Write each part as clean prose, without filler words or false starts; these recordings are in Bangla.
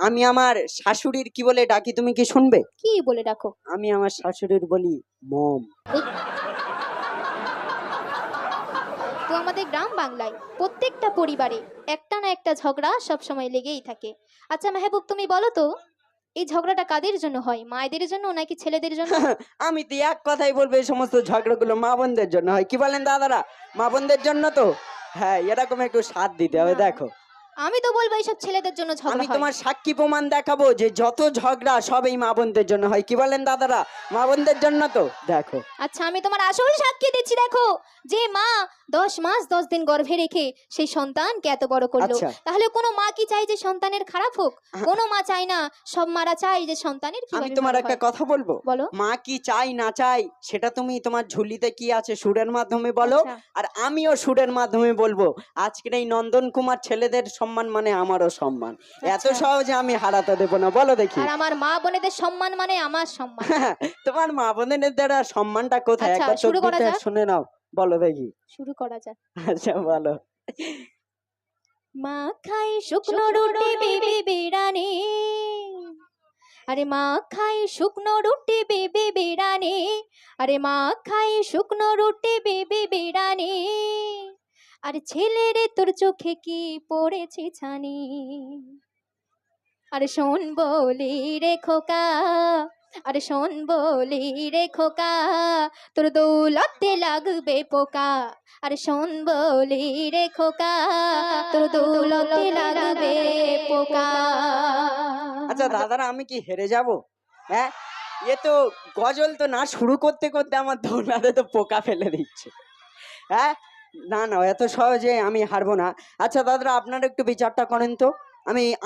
আমি আমার শাশুড়ির কি বলে ডাকি তুমি কি শুনবে? কি বলে ডাকো? আমি আমার শাশুড়ির বলি মম। তো আমাদের গ্রাম বাংলায় প্রত্যেকটা পরিবারে একটা না একটা ঝগড়া সব সময় লেগেই থাকে। আচ্ছা মেহবুব, তুমি বলো তো, এই ঝগড়াটা কাদের জন্য হয়? মায়েদের জন্য নাকি ছেলেদের জন্য? আমি তো এক কথাই বলবো, এই সমস্ত ঝগড়াগুলো মা বোনদের জন্য হয়। কি বলেন দাদারা? মা বোনদের জন্য তো। হ্যাঁ, এরকম একটু সাথ দিতে হবে। না, দেখো, আমি তো বলবো এইসব ছেলেদের জন্য আমি ঝগড়া হয়। তোমার সাক্ষী প্রমাণ দেখাবো যে যত ঝগড়া সবই মা বোনদের জন্য হয়। কি বলেন দাদারা? মা বোনদের জন্য তো। দেখো, আচ্ছা আমি তোমার আসল সাক্ষী দিচ্ছি। দেখো, যে মা 10 মাস 10 দিন গর্ভে রেখে সেই সন্তানকে এত বড় করলো, আচ্ছা। তাহলে কোনো মা কি চায় যে সন্তানের খারাপ হোক? কোনো মা চায় না। সব মারা চায় যে সন্তানের আমি কিভাবে তোমার ভালো একটা হয়। কথা বলবো। বলো। মা কি চাই না চাই সেটা তুমি তোমার ঝুলিতে কি আছে সুরের মাধ্যমে বলো। আচ্ছা। আর আমিও সুরের মাধ্যমে বলবো। আজকের এই নন্দন কুমার ছেলেদের সম্মান মানে আমারও সম্মান। এত আচ্ছা। সহজে আমি হারাতে দেবো না, বলো দেখি। আর আমার মা বোনেদের সম্মান মানে আমার সম্মান। তোমার মা বোনের দ্বারা সম্মানটা কোথায়? আচ্ছা, একবার চোখ শুরু করা দুটো যাক। শুনে নাও, বলো দেখি। শুরু করা যাক। আচ্ছা বলো। মা খাই শুকনো রুটি বেবি বিরানি, আরে মা খাই শুকনো রুটি বেবি বিরানি, আরে মা খাই শুকনো রুটি বেবি বিরানি, আরে ছেলে রে তোর চোখে কি পড়েছে ছানি, আরে শোন বলি রে খোকা, আরে শোন বলি রে খোকা, তোর দৌলতে লাগবে পোকা, আরে শোন বলি রে খোকা, তোর দৌলতে লাগবে পোকা। আচ্ছা দাদারা, আমি কি হেরে যাব? হ্যাঁ, এ তো গজল তো না শুরু করতে করতে আমার দৌড়াতে তো পোকা ফেলে দিচ্ছে। হ্যাঁ, না না, এত সহজে আমি হারবো না। আচ্ছা দাদারা, আপনারা একটু বিচারটা করেন তো।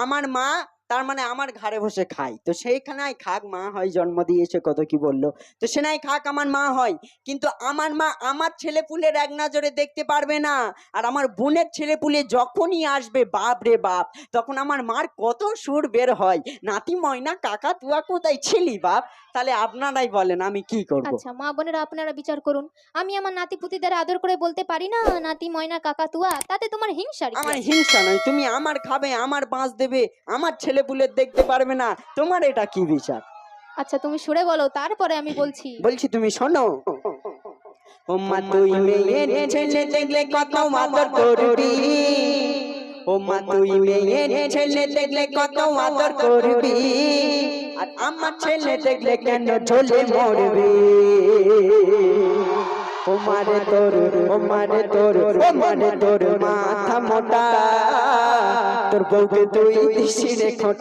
আমার মা, তার মানে আমার ঘাড়ে বসে খাই, তো সেইখানে খাক, মা হয় জন্ম দিয়েছে, কত কি বললো, তো সে নাই খাক, আমার মা হয়। কিন্তু আমার মা আমার ছেলে পুলের এক নজরে দেখতে পারবে না। আর আমার বোনের ছেলে পুলে যখনই আসবে, বাপ রে বাপ, তখন আমার মার কত সুর বের হয়, নাতি ময়না কাকা তুয়া কোথায় ছিলি বাপ। তাহলে আপনারাই বলেন আমি কি করব? আচ্ছা মা বোনেরা, আপনারা বিচার করুন। আমি আমার নাতি পুতিদের আদর করে বলতে পারি না নাতি ময়না কাকাতুয়া, তাতে তোমার হিংসার কি আমার আছে? হিংসা নয়, তুমি আমার খাবে, আমার বাঁশ দেবে, আমার ছেলে পুলে দেখতে পারবে না, তোমার এটা কি বিচার? আচ্ছা তুমি সুরে বলো, তারপরে আমি বলছি। বলছি তুমি শোনো। ও মা তুই মেয়ের ছেলে দেখলে কত আদর করবি, ও মা তুই মেয়ের ছেলে দেখলে কত আদর করবি, আর আমার ছেলে দেখলে কেন ঝোলে মরবি। ও মারে তোর, ও মারে তোর, ও মারে তোর মাথা মোটা, তোর বউকে তুই দিশি রে খোঁটা।